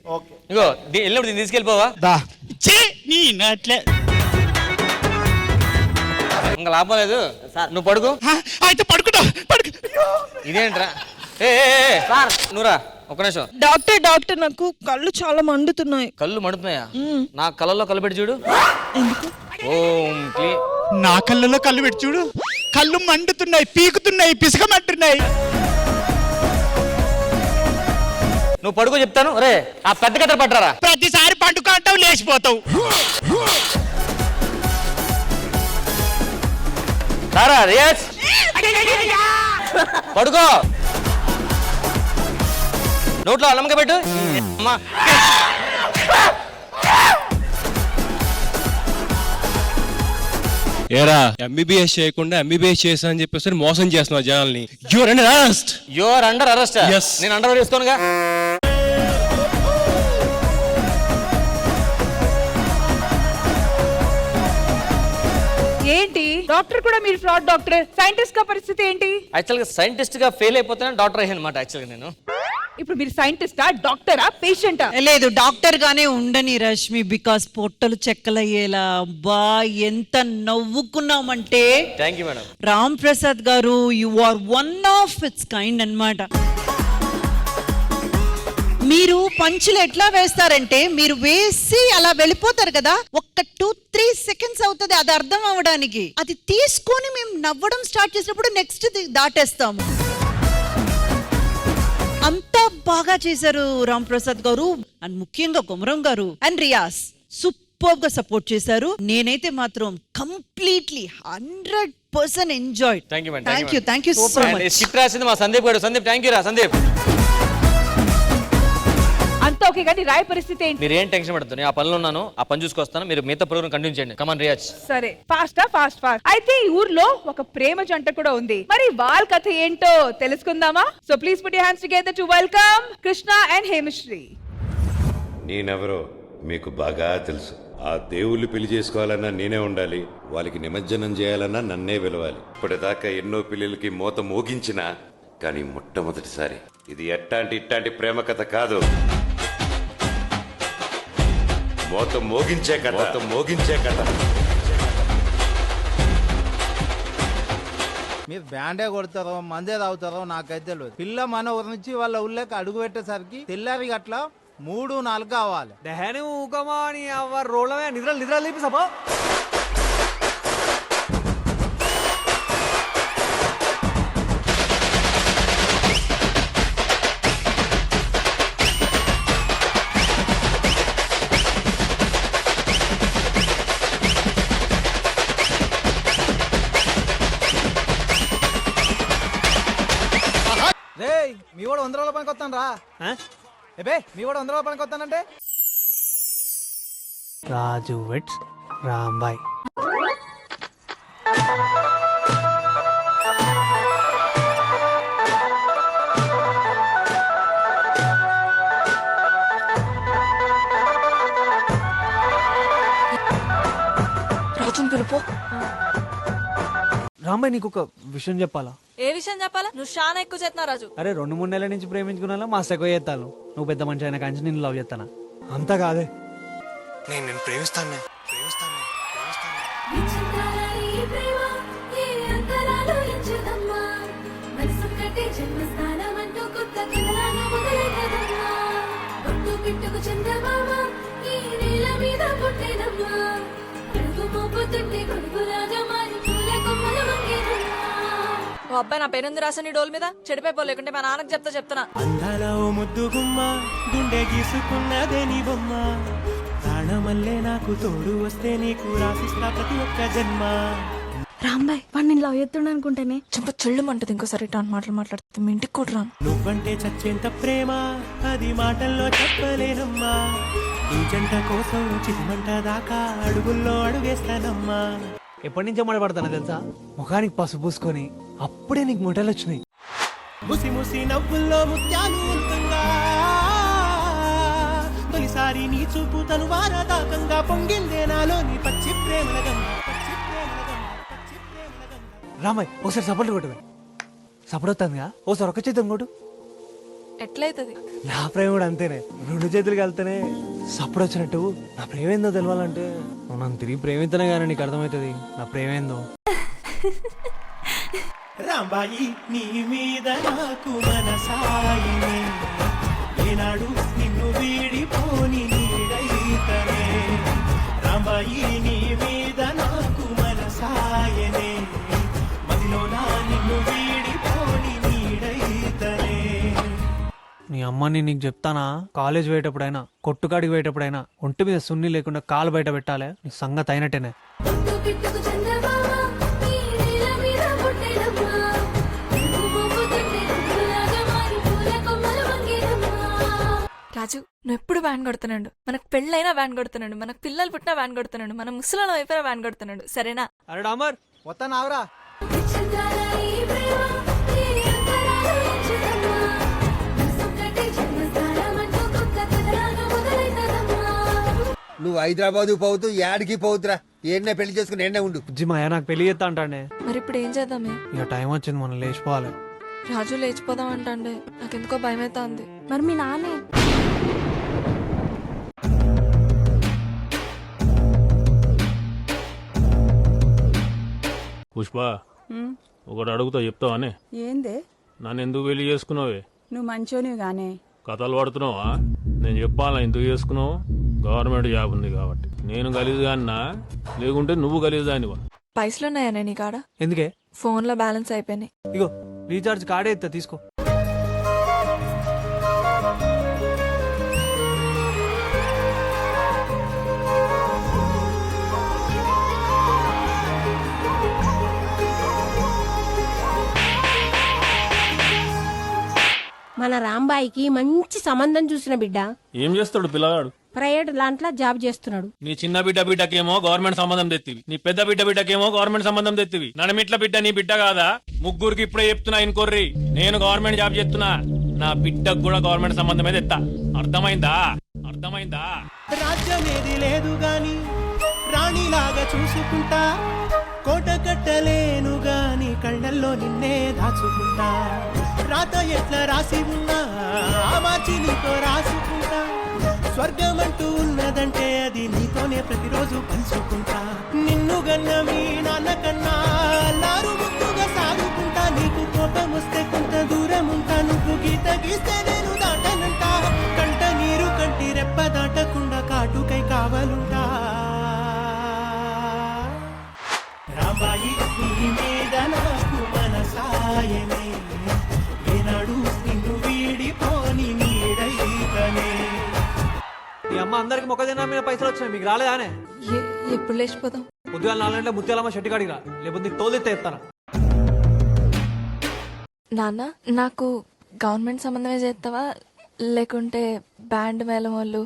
ఇగో వెళ్ళినప్పుడు దీన్ని తీసుకెళ్ళిపోవా? ఇంకా లాభం లేదు, నువ్వు పడుకో. అయితే పడుకుంటా. ఇదేంట్రా? నువ్వురా ఒక నిమిషం. డాక్టర్ నాకు కళ్ళు చాలా మండుతున్నాయి. కళ్ళు మండుతున్నాయా? నా కళ్ళలో కళ్ళు పెట్టి చూడు. నా కళ్ళలో కళ్ళు పెట్టి చూడు. కళ్ళు మండుతున్నాయి, పీకుతున్నాయి, పిసకమంటున్నాయి. నువ్వు పడుకో చెప్తాను. రే ఆ పెద్ద కథ పట్టరా. ప్రతిసారి పండుకో అంటావు, లేచిపోతావు. సారా రియాజ్ పడుకో. నోట్లో అన్నమ్మక పెట్టు. అమ్మా ఏరా ఎంబీబీఎస్ చేయకుండా ఎంబీబీఎస్ చేసా అని చెప్పేసి మోసం చేస్తున్నావు జనాల్ని. Your under arrest. నేను అండర్ వేసుకోనుగా. ఏంటి డాక్టర్ కూడా మీరు ఫ్రాడ్ డాక్టర్? సైంటిస్ట్ గా పరిస్థితి ఏంటి? యాక్చువల్ గా సైంటిస్ట్ గా ఫెయిల్ అయిపోతే డాక్టర్ అయ్యాను అనమాట. యాక్చువల్ గా నేను ఇప్పుడు మీరు సైంటిస్టా, డాక్టరా, పేషెంటా? లేదు, డాక్టర్ గానే ఉండని రష్మి. బికాస్ పొట్టలు చెక్కలయ్యేలా బా ఎంత నవ్వుకున్నామంటే. Thank you madam. Ram Prasad గారు, you are one of its kind అన్నమాట. మీరు పంచులు ఎట్లా వేస్తారంటే, మీరు వేసి అలా వెళ్ళిపోతారు కదా, ఒక్క 2-3 సెకండ్స్ అవుతుంది అది అర్థం అవ్వడానికి. అది తీసుకొని మేము నవ్వడం స్టార్ట్ చేసినప్పుడు నెక్స్ట్ దాటేస్తాము. అంత బాగా చేశారు రామ్ ప్రసాద్ గారు. అండ్ ముఖ్యంగా కుమరం గారు అండ్ రియాజ్ సూపర్ గా సపోర్ట్ చేశారు. నేనైతే మాత్రం completely 100% enjoy. Thank you so much. Script రాసింది మా సందీప్ గారు. సందీప్ థ్యాంక్ యూ రా సందీప్. అంతా ఓకే, కానీ రాయ పరిస్థితి ఏంటి? మీరు ఏం టెన్షన్ పడద్దు, నేను ఆ పనిలో ఉన్నాను. ఆ పని చూసుకొస్తాను, మీరు మిగతా ప్రోగ్రామ్ కంటిన్యూ చేయండి. కమాన్ రియాజ్. సరే, ఫాస్ట్. అయితే ఈ ఊర్లో ఒక ప్రేమ జంట కూడా ఉంది. మరి వాళ్ళ కథ ఏంటో తెలుసుకుందామా? So please put your hands together to welcome Krishna and Hemasri. నేనెవరో మీకు బాగా తెలుసు. ఆ దేవుళ్ళు పెళ్లి చేసుకోవాలన్నా నేనే ఉండాలి, వాళ్ళకి నిమజ్జనం చేయాలన్నా నన్నే పిలవాలి. ఇప్పటిదాకా ఎన్నో పెళ్లిళ్ళకి మోత మోగించినా, కానీ మొట్టమొదటిసారి ఇది ఇట్టాంటి ప్రేమ కథ కాదు, మోత మోగించే కథ. మీరు బ్యాండే కొడతారో మందే తాగుతారో నాకైతే తెలియదు. పిల్ల మన ఊరి నుంచి వాళ్ళ ఊళ్ళకి అడుగు పెట్టేసరికి తెల్లారి గట్ల 3-4 కావాలి. దహని ఊకమా అని అవ్వ రోళ్ళమే నిద్ర లేపి సభ. మీ వాడు 100 రూపాయల పనికి వస్తాను రా. ఏబే మీ వాడు 100 రూపాయల పనికి వస్తానంటే రాజు వెట్స్ రాంబాయ్. రాజుని పిలుపు. రాంబాయ్ నీకు ఒక విషయం చెప్పాలా? ఏ విషయం చెప్పాలా? నువ్వు చాలా ఎక్కువ చేస్తున్నావు రాజు. అరే 2-3 నెలల నుంచి ప్రేమించుకున్నా మా ఎక్కువ చేస్తాను. నువ్వు పెద్ద మనిషి అయినా కానీ నేను లవ్ చేస్తానా? అంతా కాదే, నేను ప్రేమిస్తాను. ఓ అబ్బాయి నా పేరుంది రాసని డోల్ మీద చెడిపోయి లేకుంటే మా నాన్నకి చెప్తున్నా. అందాల ఓ ముద్దు గుమ్మ గుండె గీసుకున్నదే నీ బొమ్మ ప్రాణమల్లే నాకు తోడు వస్తే నీకు రాసిస్తా ప్రతి ఒక్క జన్మ. రాంబాయ్ వాడు నేను లవ్ చేస్తుండ అనుకుంటేనే చెంప చెల్లుమంటది. ఇంకోసారి ఇట్లా మాట్లాడితే మీ ఇంటికి కూడా రాను. నువ్వంటే చచ్చేంత ప్రేమ అది మాటల్లో చెప్పలేనమ్మా. ఈ జంట కోసం చిమ్మంట దాకా అడుగుల్లో అడుగేస్తానమ్మా. ఎప్పటి నుంచో మాట్లాడతానా తెలుసా? ముఖానికి పసుపు పూసుకొని అప్పుడే నీకు మొట్టలు వచ్చినాయి. ముసి ముసి నవ్వుల్లో ముత్యాలు ఉంటుందా తొలిసారి నీ చూపు తను వారదాకంగా పొంగిందే నాలో నీ పచ్చి ప్రేమల గంగ. రామాయ్ ఒకసారి సపోర్ట్ కొట్టవే. సపోర్ట్ అవుతుందిగా ఒకసారి ఒక చేద్దాం కొట్టు. ఎట్లయితది? నా ప్రేమ కూడా అంతేనే, 2 చేతులు కలితేనే సప్పుడు వచ్చినట్టు. నా ప్రేమ ఏందో తెలవాలంటే నువ్వు నన్ను తిరిగి ప్రేమితనే కానీ నీకు అర్థమవుతుంది నా ప్రేమ ఏందో. రాంబాయి నీ మీద నాకు మనసాయినే ఏనాడు నిన్ను వీడిపోని నీడైతనే. రాంబాయి నీ మీద నాకు మనసాయనే మదిలో నా నిన్ను వీడిపోని నీడైతనే. నీ అమ్మని నీకు చెప్తానా, కాలేజ్ పోయేటప్పుడైనా కొట్టుకాడికి పోయేటప్పుడైనా ఒంటి మీద సున్ని లేకుండా కాలు బయట పెట్టాలి. నీ సంగతి అయినట్టేనే. రాజు నువ్వు ఎప్పుడు వ్యాన్ కొడుతున్నాడు. మనకు పెళ్ళైనా వ్యాన్ కొడుతున్నాడు, మనకు పిల్లలు పుట్టినా వ్యాన్ కొడుతున్నాడు, మన ముసలాళ్ళం అయిపోయినా వ్యాన్ కొడుతున్నాడు. సరేనా? అరే డామర్ వస్తాను ఆవరా. నువ్వు హైదరాబాద్ పోతూ యాడికి పోతురా? ఏడనే పెళ్లి చేసుకుని ఏడనే ఉండు. జిమాయా నాకు పెళ్లి చేస్తా అంటానే. మరి ఇప్పుడు ఏం చేద్దామే? ఇక టైం వచ్చింది, మనం లేచిపోవాలి. రాజు లేచిపోదాం అంటాండే, నాకెందుకో భయం అవుతుంది. మరి మీ నాన్నే? పుష్ప ఒకటి అడుగుతా చెప్తావానే? ఏందే? నన్ను ఎందుకు పెళ్లి చేసుకున్నావే? నువ్వు మంచోనివి గానే. కథలు పడుతున్నావా? నేను చెప్పాలా ఎందుకు చేసుకున్నావు? గవర్నమెంట్ జాబ్ ఉంది కాబట్టి. నేను గలీజు కాన్నా లేకుంటే నువ్వు గలీజు దానివా? పైసలు ఉన్నాయనే నీ కాడ? ఎందుకే? ఫోన్ లో బ్యాలెన్స్ అయిపోయినాయి. ఇగో రీఛార్జ్ కార్డే ఇస్తా, తీసుకో. మన రాంబాయికి మంచి సంబంధం చూసిన బిడ్డ. ఏం చేస్తాడు పిల్లగాడు? ప్రైవేట్ దాంట్లో జాబ్ చేస్తున్నాడు. నీ చిన్న బిడ్డకేమో గవర్నమెంట్ సంబంధం తెత్తివి, నీ పెద్ద బిడ్డకేమో గవర్నమెంట్ సంబంధం తెత్తివి. నడమిట్ల బిడ్డ నీ బిడ్డ కాదా? ముగ్గురికి ఇప్పుడే చెప్తున్నా ఇన్కొర్రి, నేను గవర్నమెంట్ జాబ్ చేస్తున్నా, నా బిడ్డకు కూడా గవర్నమెంట్ సంబంధమే తెత్తా. అర్థమైందా? రాజ్యమేది లేదు గాని రాణిలాగా చూసుకుంటా, కోట కట్టలేను గాని కళ్ళల్లో నిన్నే దాచుకుంటా. రాత ఎట్లా రాసి ఉన్నా మార్చి నీతో రాసుకుంటా. స్వర్గమంటూ ఉన్నదంటే అది నీతోనే ప్రతిరోజు పంచుకుంటా. నిన్ను గన్న మీ నాన్న కన్నా అల్లారు ముద్దుగా సాగుకుంటా. చూస్తే నేను దాటనుంటా, కంట నీరు కంటి రెప్ప దాటకుండా కాటుకై కావలుంటా. రాంబాయి నీ మీద నాకు మనసాయనే, ఏనాడు నిన్ను వీడిపోని నీడైతనే. మీ అమ్మ అందరికి మొక్కజొన్న మీద పైసలు వచ్చినాయి, మీకు రాలేదానే? ఎప్పుడు లేచిపోదాం? పొద్దుగాల 4 గంటల ముత్యాలమ్మ షెట్టి కాడికి రా, లేకపోతే నీకు తోలెత్తే చెప్తాను. నాన్న, నాకు గవర్నమెంట్ సంబంధమే చేస్తావా లేకుంటే బ్యాండ్ మేళం వాళ్ళు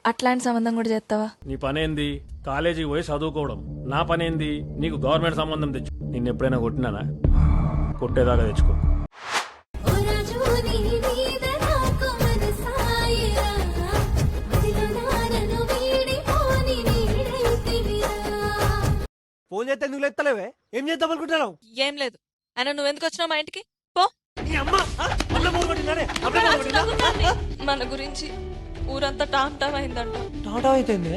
అట్లాంటి సంబంధం కూడా చేస్తావా? నీ పనేంది కాలేజీకి పోయి చదువుకోవడం, నా పనేంది నీకు గవర్నమెంట్ సంబంధం తెచ్చు. నిన్ను ఎప్పుడైనా కొట్టినానా? కొట్టేదాకా తెచ్చుకో. ఫోన్ చేస్తే నువ్వు ఎత్తలేవే, ఏం చేద్దాం అనుకుంటున్నావు? ఏం లేదు. అయినా నువ్వెందుకు వచ్చినావు మా ఇంటికి? పో. మన గురించి ఊరంతా టామ్ టామ్ అయిందంట. టాటా అయితేంది?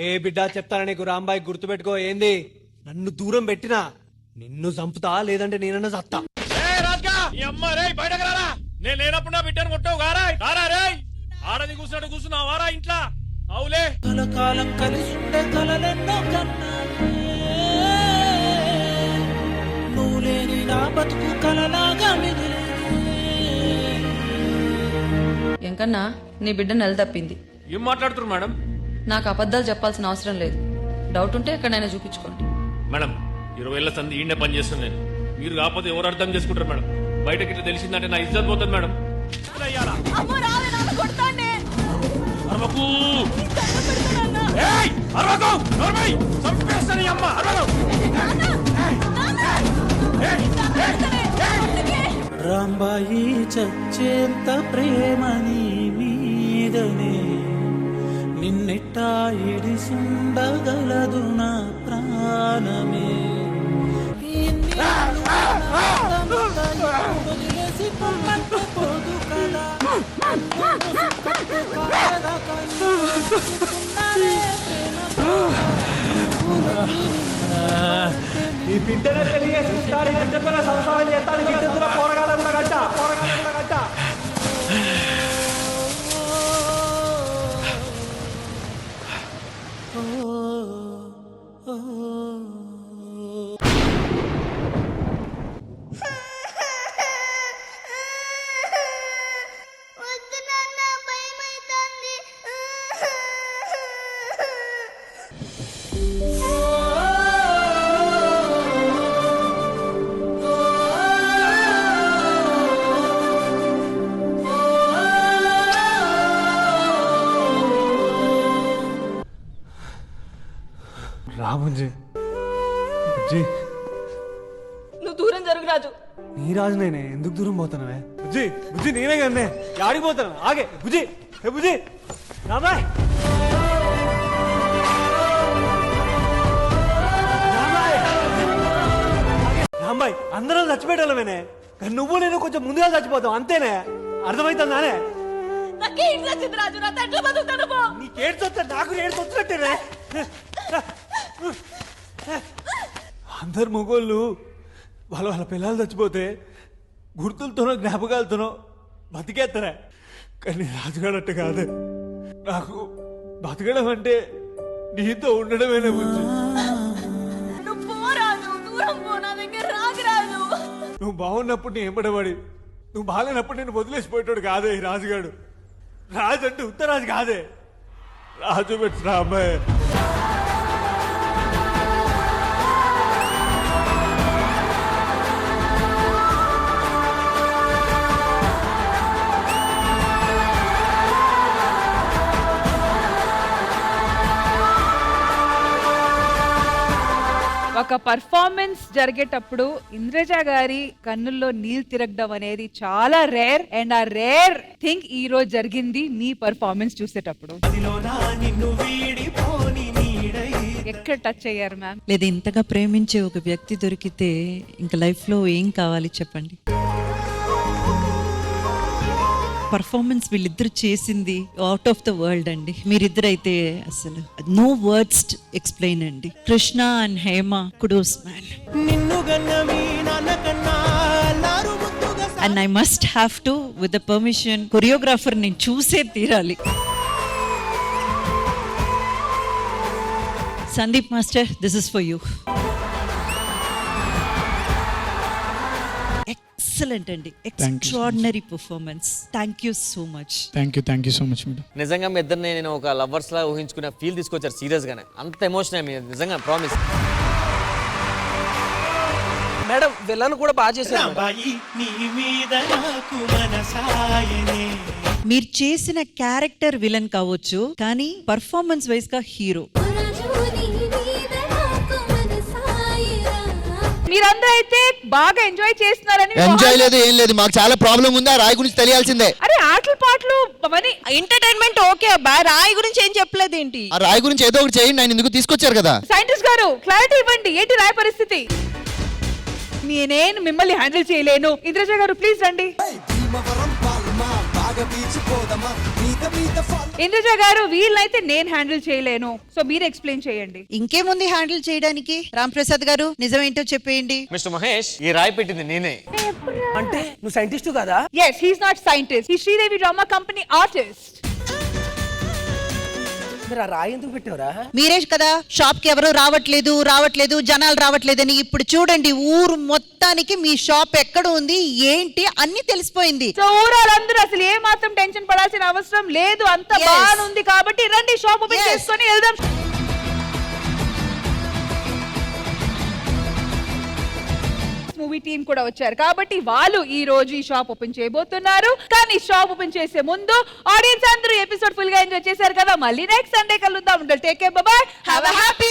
ఏ బిడ్డ చెప్తాను నీకు, రాంబాయి గుర్తుపెట్టుకో. ఏంది నన్ను దూరం పెట్టినా నిన్ను చంపుతా, లేదంటే నేనన్నా చస్తా. బయటకు రారా, నేను లేనప్పుడు నా బిడ్డను కొట్టావు గారా. ఆడది కూర్చున్నట్టు కూర్చున్నావు వారా ఇంట్లో. అవులే, కలకాలం కలిసుండే కలలెన్నో కన్నా, నువ్వు లేని నా బతుకు కలలాగా మిగిలే. ఎంకన్నా నీ బిడ్డ నెల తప్పింది. ఏం మాట్లాడుతున్నారు మేడం? నాకు అబద్ధాలు చెప్పాల్సిన అవసరం లేదు. డౌట్ ఉంటే ఎక్కడైనా చూపించుకోండి. మేడం 20 ఏళ్ల సంది ఈయన పని చేస్తాను నేను. మీరు కాకపోతే ఎవరు అర్థం చేసుకుంటారు మేడం? బయటకి ఇట్లా తెలిసిందంటే నా ఇజ్జత్ పోతుంది మేడం. రాంబాయి చచ్చేంత ప్రేమ నీ మీదనే, నిన్నెట్టా ఇడిసుండగలదు నా ప్రాణమే. పోదు కదా ఈ బిడ్డనే తెలియజేస్తారు, ఈ బిడ్డ కూడా సంసారం చేస్తాను, ఈ బిడ్డ కూడా పోరగాల కూడా గట్ట, పోరగాల కూడా గట్ట. రాముజీ, నువ్వు దూరం జరుగు రాజు. నీ రాజు నేనే, ఎందుకు దూరం పోతానవే? బుజ్జి బుజ్జి నేనే కన్నే, ఆడికి పోతాను. ఆగే బుజ్జి, ఏ బుజ్జి, రాబాయ్ రాంబాయ్, అందరం చచ్చిపోయేటోళ్ళమేనే, కానీ నువ్వు నేను కొంచెం ముందుగా చచ్చిపోతావు అంతేనే. అర్థమైతుందానే? నీకేడ్చొస్తా, నాకు ఏడ్చొచ్చినట్టేనే. అందరు మగోళ్ళు వాళ్ళ వాళ్ళ పిల్లలు చచ్చిపోతే గుర్తులతోనో జ్ఞాపకాలతోనో బతికేస్తారా, కానీ రాజుగాడట్టు కాదు. నాకు బతకడం అంటే నీతో ఉండడమేనే బుజ్జి. నువ్వు బాగున్నప్పుడు నేను ఎంబడబడి, నువ్వు బాగాలేనప్పుడు నేను వదిలేసిపోయేటాడు కాదే ఈ రాజుగాడు. రాజు అంటే ఉత్తరాజు కాదే, రాజు పెట్టిన అమ్మాయి. ఒక పర్ఫార్మెన్స్ జరిగేటప్పుడు ఇంద్రజ గారి కన్నుల్లో నీళ్ళు తిరగడం అనేది చాలా రేర్, అండ్ ఆ రేర్ థింగ్ ఈ రోజు జరిగింది మీ పర్ఫార్మెన్స్ చూసేటప్పుడు. ఎక్కడ టచ్ అయ్యారు మ్యామ్? లేదా ఇంతగా ప్రేమించే ఒక వ్యక్తి దొరికితే ఇంకా లైఫ్ లో ఏం కావాలి చెప్పండి? పర్ఫార్మెన్స్ వీళ్ళిద్దరు చేసింది అవుట్ ఆఫ్ ద వరల్డ్ అండి. మీరిద్దరైతే అసలు నో వర్డ్స్ ఎక్స్ప్లెయిన్ అండి. Krishna and Hema, kudos man. నిన్ను గన్న మీ నాన్న కన్నా అల్లారు ముద్దుగా and I must have to with the permission choreographer నేను చూసే తీరాలి. Sandeep master, this is for you. Excellent అండి, extraordinary performance. Thank you so much. Thank you so much madam. నిజంగా మీ ఇద్దరిని నేను ఒక లవర్స్ లా ఊహించుకున్న ఫీల్ తీసుకొచ్చారు సీరియస్ గానే. అంత ఎమోషన్ నిజంగా ప్రామిస్. మేడం విలన్ కూడా బాగా చేశారు. మీరు చేసిన క్యారెక్టర్ విలన్ కావచ్చు, కానీ పర్ఫార్మెన్స్ వైజ్ గా హీరో. మీరందరూ అయితే బాగా ఎంజాయ్ చేస్తున్నారని. ఎంజాయ్ లేదు ఏం లేదు, మాకు చాలా ప్రాబ్లం ఉంది. ఆ రాయి గురించి తెలియాల్సిందే. అరే ఆటలు పాటలు అవన్నీ ఎంటర్టైన్మెంట్ ఓకే అబ్బా, రాయి గురించి ఏం చెప్పలేదు ఏంటి? ఆ రాయి గురించి ఏదో ఒకటి చేయండి, ఆయన ఎందుకు తీసుకొచ్చారు కదా. సైంటిస్ట్ గారు క్లారిటీ ఇవ్వండి, ఏంటి రాయ పరిస్థితి? నేను మిమ్మల్ని హ్యాండిల్ చేయలేను. ఇంద్రజ గారు ప్లీజ్ రండి. ఇంద్రజ గారు వీళ్ళైతే నేను హ్యాండిల్ చేయలేను, సో మీరు ఎక్స్ప్లెయిన్ చేయండి. ఇంకేముంది హ్యాండిల్ చేయడానికి? రామ్ ప్రసాద్ గారు నిజమేంటో చెప్పేయండి. మిస్టర్ మహేష్, ఈ రాయి పెట్టింది నేనే. అంటే నువ్వు సైంటిస్ట్ కదా? yes he is not scientist, he is Sridevi drama company artist. మీరు ఆ రాయి ఎందుకు పెట్టారా? మీరే కదా షాప్ కి ఎవరు రావట్లేదు జనాలు రావట్లేదని. ఇప్పుడు చూడండి, ఊరు మొత్తానికి మీ షాప్ ఎక్కడ ఉంది ఏంటి అన్ని తెలిసిపోయింది. సో ఊరాలందరూ అసలు ఏ మాత్రం టెన్షన్ పడాల్సిన అవసరం లేదు, అంత బాగుంది. కాబట్టి రండి షాప్ ఓపెన్ చేసుకొని వెళ్దాం. మూవీ టీం కూడా వచ్చారు కాబట్టి వాళ్ళు ఈ రోజు ఈ షాప్ ఓపెన్ చేయబోతున్నారు. కానీ షాప్ ఓపెన్ చేసే ముందు ఆడియన్స్ అందరూ ఎపిసోడ్ ఫుల్ గా ఎంజాయ్ చేశారు కదా. మళ్ళీ నెక్స్ట్ సండే కలుద్దాం. Take care, by by, have a happy